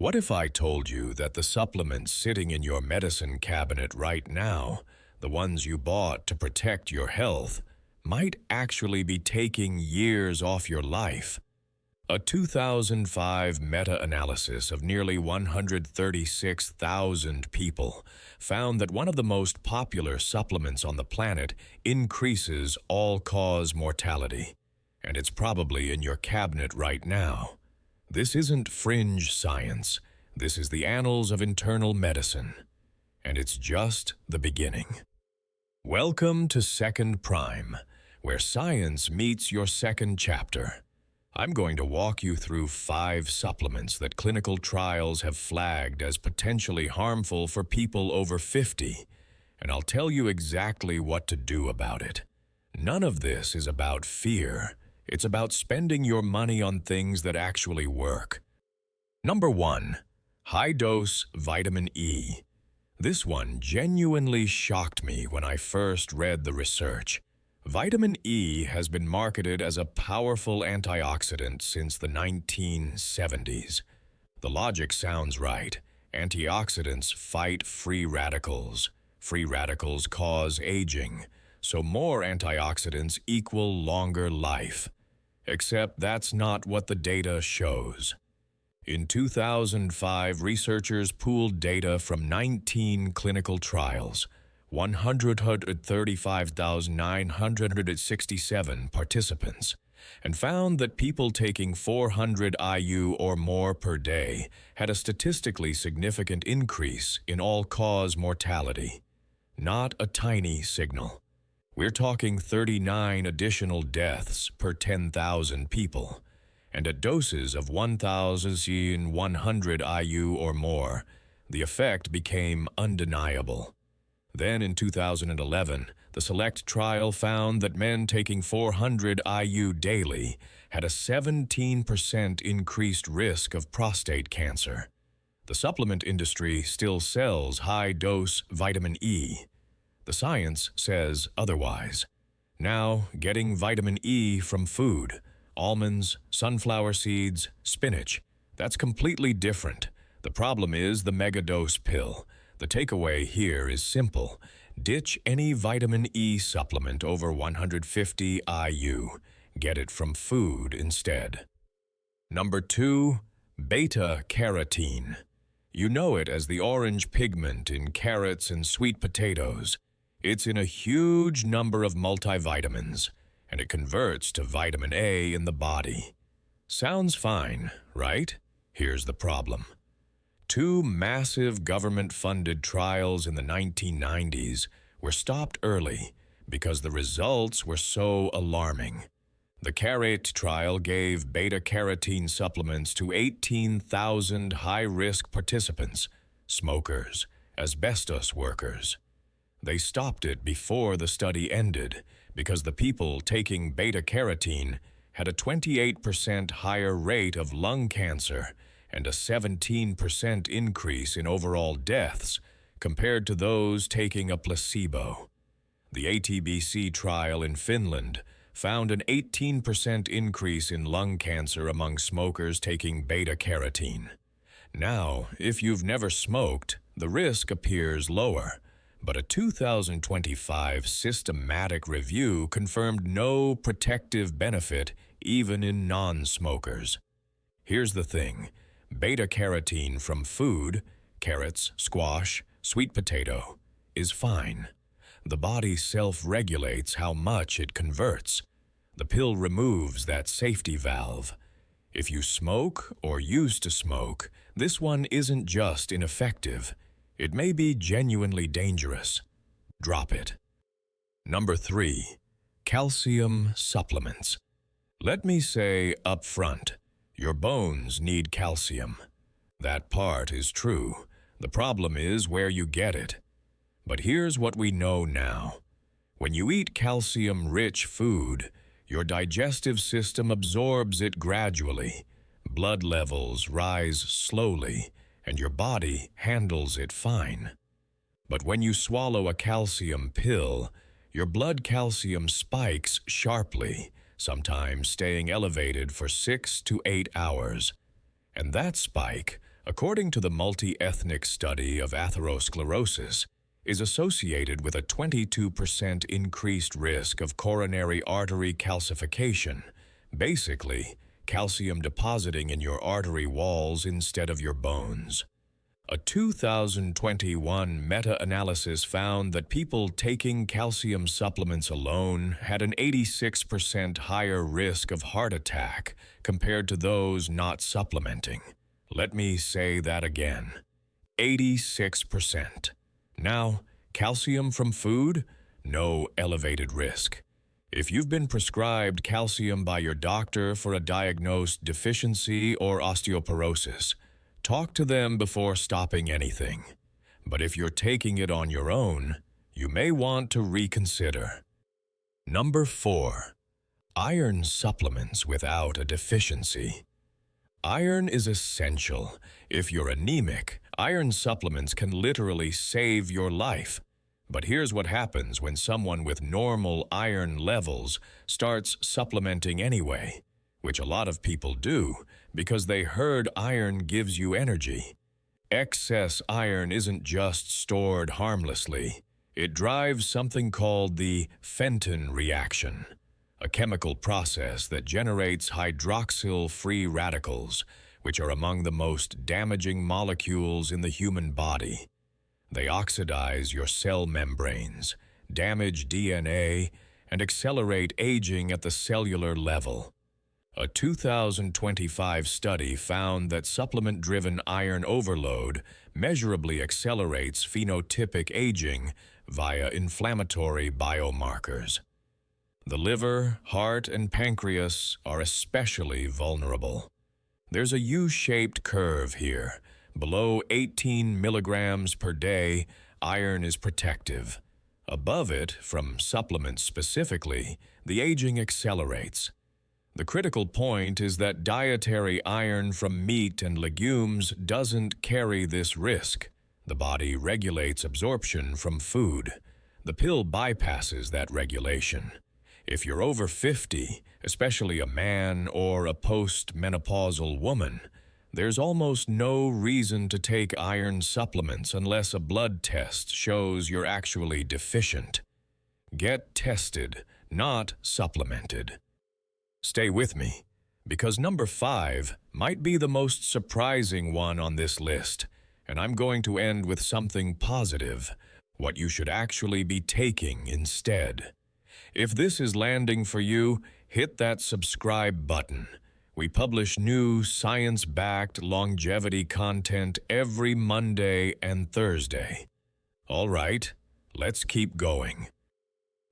What if I told you that the supplements sitting in your medicine cabinet right now, the ones you bought to protect your health, might actually be taking years off your life? A 2005 meta-analysis of nearly 136,000 people found that one of the most popular supplements on the planet increases all-cause mortality, and it's probably in your cabinet right now. This isn't fringe science. This is the Annals of Internal Medicine, and it's just the beginning. Welcome to Second Prime, where science meets your second chapter. I'm going to walk you through 5 supplements that clinical trials have flagged as potentially harmful for people over 50, and I'll tell you exactly what to do about it. None of this is about fear. It's about spending your money on things that actually work. Number 1. High-dose vitamin E. This one genuinely shocked me when I first read the research. Vitamin E has been marketed as a powerful antioxidant since the 1970s. The logic sounds right. Antioxidants fight free radicals. Free radicals cause aging, so more antioxidants equal longer life. Except that's not what the data shows. In 2005, researchers pooled data from 19 clinical trials, 135,967 participants, and found that people taking 400 IU or more per day had a statistically significant increase in all-cause mortality. Not a tiny signal. We're talking 39 additional deaths per 10,000 people, and at doses of 1,100 IU or more, the effect became undeniable. Then in 2011, the SELECT trial found that men taking 400 IU daily had a 17% increased risk of prostate cancer. The supplement industry still sells high-dose vitamin E. The science says otherwise. Now, getting vitamin E from food, almonds, sunflower seeds, spinach, that's completely different. The problem is the Megadose pill. The takeaway here is simple. Ditch any vitamin E supplement over 150 IU. Get it from food instead. Number 2. Beta-Carotene. You know it as the orange pigment in carrots and sweet potatoes. It's in a huge number of multivitamins, and it converts to vitamin A in the body. Sounds fine, right? Here's the problem. 2 massive government-funded trials in the 1990s were stopped early because the results were so alarming. The CARATE trial gave beta-carotene supplements to 18,000 high-risk participants, smokers, asbestos workers. They stopped it before the study ended because the people taking beta-carotene had a 28% higher rate of lung cancer and a 17% increase in overall deaths compared to those taking a placebo. The ATBC trial in Finland found an 18% increase in lung cancer among smokers taking beta-carotene. Now, if you've never smoked, the risk appears lower, but a 2025 systematic review confirmed no protective benefit even in non-smokers. Here's the thing. Beta-carotene from food, carrots, squash, sweet potato, is fine. The body self-regulates how much it converts. The pill removes that safety valve. If you smoke or used to smoke, this one isn't just ineffective. It may be genuinely dangerous. Drop it. Number 3. Calcium supplements. Let me say up front, your bones need calcium. That part is true. The problem is where you get it. But here's what we know now. When you eat calcium-rich food, your digestive system absorbs it gradually. Blood levels rise slowly, and your body handles it fine. But when you swallow a calcium pill, your blood calcium spikes sharply, sometimes staying elevated for 6 to 8 hours. And that spike, according to the multi-ethnic study of atherosclerosis, is associated with a 22% increased risk of coronary artery calcification, basically calcium depositing in your artery walls instead of your bones. A 2021 meta-analysis found that people taking calcium supplements alone had an 86% higher risk of heart attack compared to those not supplementing. Let me say that again. 86%. Now, calcium from food? No elevated risk. If you've been prescribed calcium by your doctor for a diagnosed deficiency or osteoporosis, talk to them before stopping anything. But if you're taking it on your own, you may want to reconsider. Number 4. Iron supplements without a deficiency. Iron is essential. If you're anemic, iron supplements can literally save your life. But here's what happens when someone with normal iron levels starts supplementing anyway, which a lot of people do because they heard iron gives you energy. Excess iron isn't just stored harmlessly. It drives something called the Fenton reaction, a chemical process that generates hydroxyl-free radicals, which are among the most damaging molecules in the human body. They oxidize your cell membranes, damage DNA, and accelerate aging at the cellular level. A 2025 study found that supplement-driven iron overload measurably accelerates phenotypic aging via inflammatory biomarkers. The liver, heart, and pancreas are especially vulnerable. There's a U-shaped curve here. Below 18 milligrams per day, iron is protective. Above it, from supplements specifically, the aging accelerates. The critical point is that dietary iron from meat and legumes doesn't carry this risk. The body regulates absorption from food. The pill bypasses that regulation. If you're over 50, especially a man or a post-menopausal woman, there's almost no reason to take iron supplements unless a blood test shows you're actually deficient. Get tested, not supplemented. Stay with me, because number 5 might be the most surprising one on this list, and I'm going to end with something positive, what you should actually be taking instead. If this is landing for you, hit that subscribe button. We publish new science-backed longevity content every Monday and Thursday. All right, let's keep going.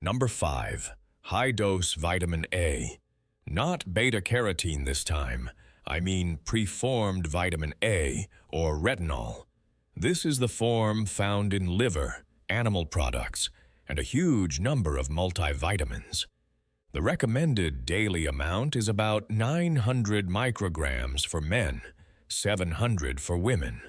Number 5, high-dose vitamin A. Not beta-carotene this time. I mean preformed vitamin A, or retinol. This is the form found in liver, animal products, and a huge number of multivitamins. The recommended daily amount is about 900 micrograms for men, 700 for women.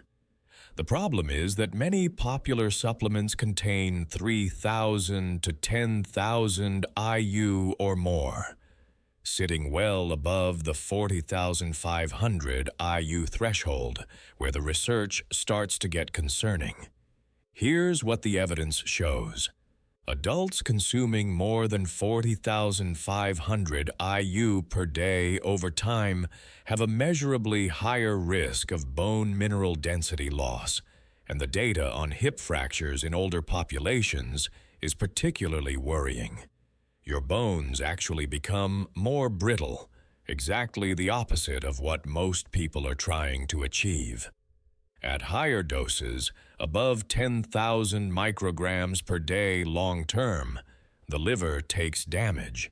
The problem is that many popular supplements contain 3,000 to 10,000 IU or more, sitting well above the 40,500 IU threshold, where the research starts to get concerning. Here's what the evidence shows. Adults consuming more than 40,500 IU per day over time have a measurably higher risk of bone mineral density loss, and the data on hip fractures in older populations is particularly worrying. Your bones actually become more brittle, exactly the opposite of what most people are trying to achieve. At higher doses, above 10,000 micrograms per day long-term, the liver takes damage.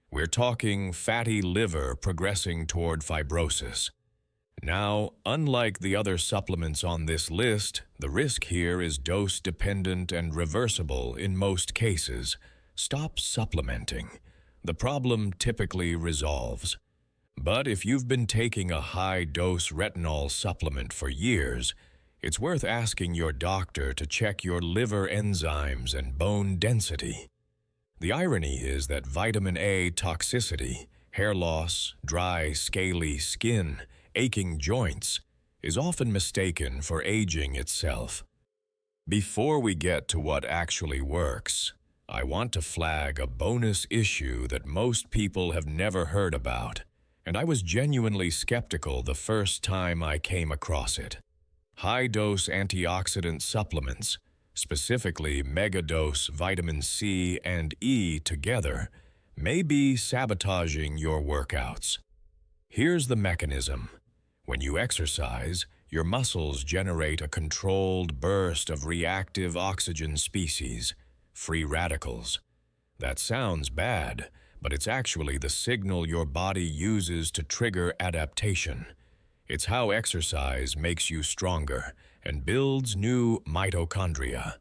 We're talking fatty liver progressing toward fibrosis. Now, unlike the other supplements on this list, the risk here is dose-dependent and reversible in most cases. Stop supplementing. The problem typically resolves. But if you've been taking a high-dose retinol supplement for years, it's worth asking your doctor to check your liver enzymes and bone density. The irony is that vitamin A toxicity, hair loss, dry, scaly skin, aching joints, is often mistaken for aging itself. Before we get to what actually works, I want to flag a bonus issue that most people have never heard about, and I was genuinely skeptical the first time I came across it. High-dose antioxidant supplements, specifically Megadose vitamin C and E together, may be sabotaging your workouts. Here's the mechanism. When you exercise, your muscles generate a controlled burst of reactive oxygen species, free radicals. That sounds bad, but it's actually the signal your body uses to trigger adaptation. It's how exercise makes you stronger and builds new mitochondria.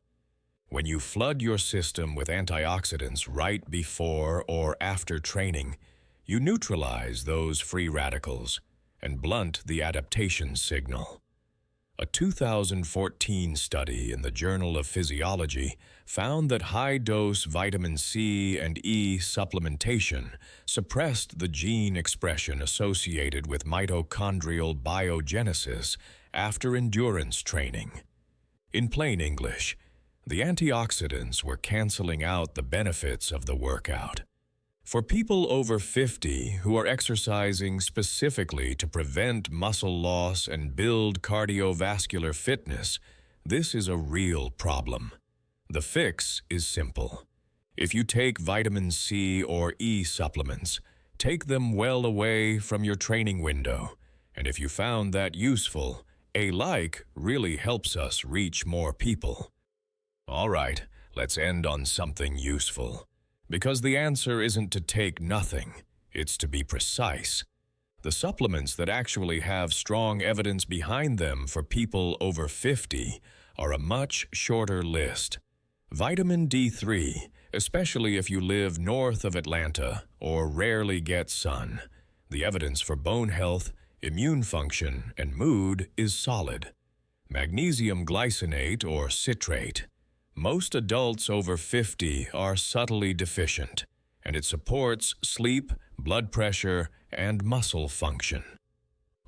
When you flood your system with antioxidants right before or after training, you neutralize those free radicals and blunt the adaptation signal. A 2014 study in the Journal of Physiology found that high-dose vitamin C and E supplementation suppressed the gene expression associated with mitochondrial biogenesis after endurance training. In plain English, the antioxidants were canceling out the benefits of the workout. For people over 50 who are exercising specifically to prevent muscle loss and build cardiovascular fitness, this is a real problem. The fix is simple. If you take vitamin C or E supplements, take them well away from your training window. And if you found that useful, a like really helps us reach more people. All right, let's end on something useful. Because the answer isn't to take nothing, it's to be precise. The supplements that actually have strong evidence behind them for people over 50 are a much shorter list. Vitamin D3, especially if you live north of Atlanta or rarely get sun. The evidence for bone health, immune function, and mood is solid. Magnesium glycinate or citrate. Most adults over 50 are subtly deficient, and it supports sleep, blood pressure, and muscle function.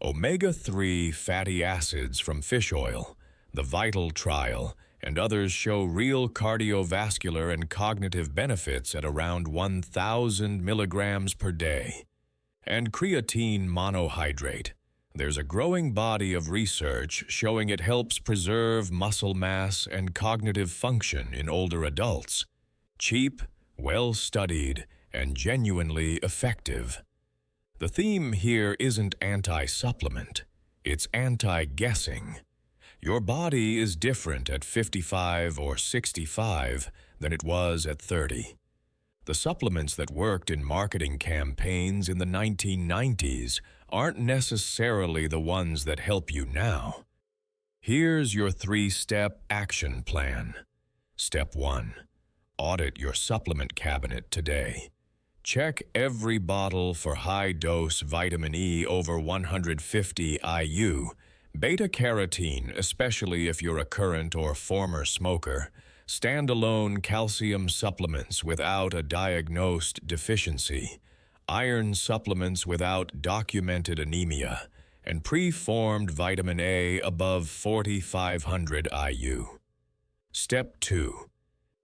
Omega-3 fatty acids from fish oil, the VITAL trial, and others show real cardiovascular and cognitive benefits at around 1,000 milligrams per day. And creatine monohydrate. There's a growing body of research showing it helps preserve muscle mass and cognitive function in older adults. Cheap, well-studied, and genuinely effective. The theme here isn't anti-supplement, it's anti-guessing. Your body is different at 55 or 65 than it was at 30. The supplements that worked in marketing campaigns in the 1990s aren't necessarily the ones that help you now. Here's your 3-step action plan. Step 1. Audit your supplement cabinet today. Check every bottle for high-dose vitamin E over 150 IU, Beta-Carotene, especially if you're a current or former smoker, standalone calcium supplements without a diagnosed deficiency, iron supplements without documented anemia, and preformed vitamin A above 4,500 IU. Step 2.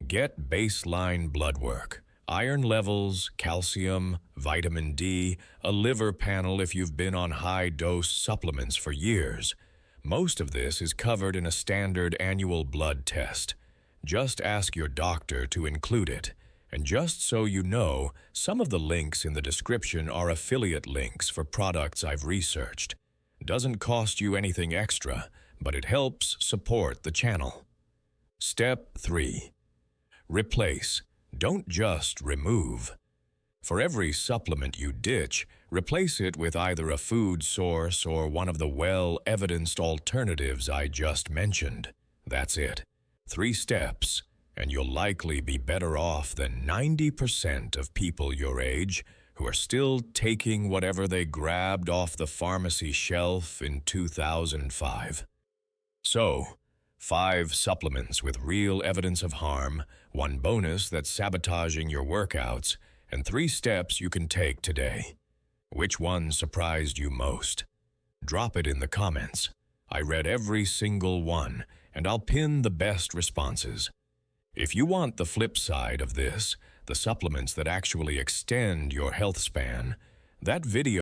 Get baseline blood work, iron levels, calcium, vitamin D, a liver panel if you've been on high-dose supplements for years. Most of this is covered in a standard annual blood test. Just ask your doctor to include it. And just so you know, some of the links in the description are affiliate links for products I've researched. Doesn't cost you anything extra, but it helps support the channel. Step 3. Replace. Don't just remove. For every supplement you ditch, replace it with either a food source or one of the well-evidenced alternatives I just mentioned. That's it. 3 steps, and you'll likely be better off than 90% of people your age who are still taking whatever they grabbed off the pharmacy shelf in 2005. So, 5 supplements with real evidence of harm, 1 bonus that's sabotaging your workouts, and 3 steps you can take today. Which one surprised you most? Drop it in the comments. I read every single one, and I'll pin the best responses. If you want the flip side of this, the supplements that actually extend your health span, that video